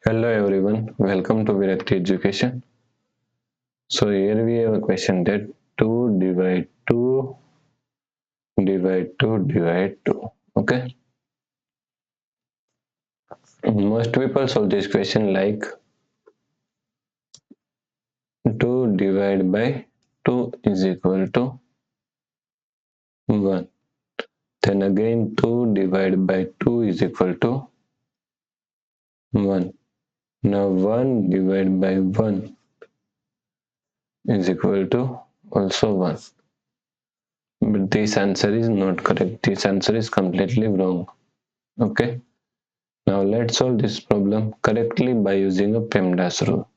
Hello everyone, welcome to Virakti Education. So here we have a question that 2 divide 2 divide 2 divide 2. Okay. Most people solve this question like 2 divided by 2 is equal to 1. Then again 2 divided by 2 is equal to 1. Now 1 divided by 1 is equal to also 1. But this answer is not correct. This answer is completely wrong. Okay. Now let's solve this problem correctly by using a PEMDAS rule.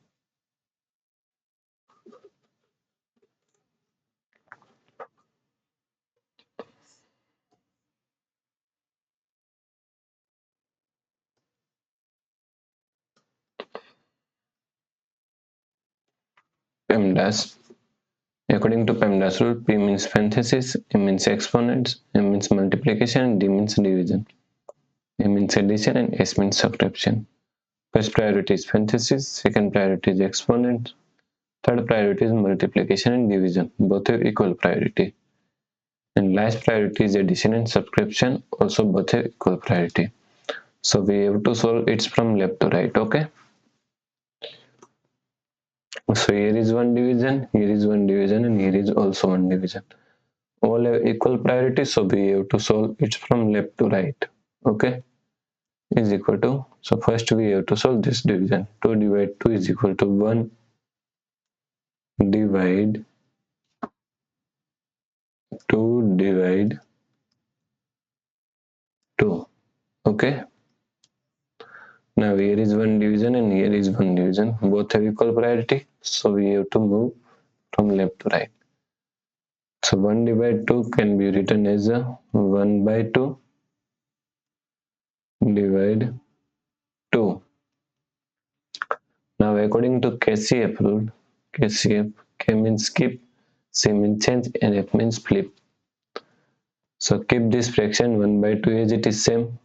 PEMDAS. According to PEMDAS rule, P means parenthesis, M means exponents, M means multiplication, D means division, A means addition, and S means subtraction. First priority is parenthesis, second priority is exponent, third priority is multiplication and division. Both have equal priority. And last priority is addition and subtraction, also both have equal priority. So we have to solve it from left to right, okay? So here is one division, here is one division, and here is also one division. All have equal priority, so we have to solve it from left to right. Okay, is equal to, so first we have to solve this division. 2 divide 2 is equal to 1 divide 2 divide 2. Okay, now here is one division and here is one division. Both have equal priority, so we have to move from left to right. So 1 divide 2 can be written as a 1 by 2 divide 2. Now according to KCF rule, KCF, K means skip, C means change, and F means flip. So keep this fraction 1 by 2 as it is same.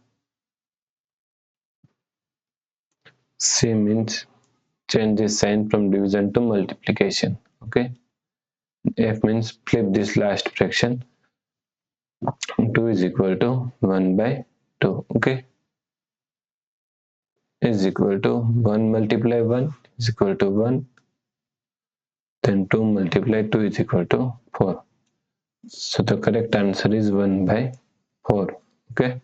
C means change this sign from division to multiplication. Okay. F means flip this last fraction. 2 is equal to 1 by 2. Okay. Is equal to 1 multiply 1 is equal to 1. Then 2 multiply 2 is equal to 4. So the correct answer is 1 by 4. Okay.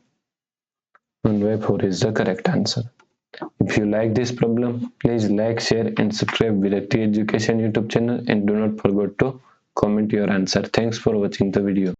1 by 4 is the correct answer. If you like this problem, please like, share and subscribe Virakti Education YouTube channel, and do not forget to comment your answer. Thanks for watching the video.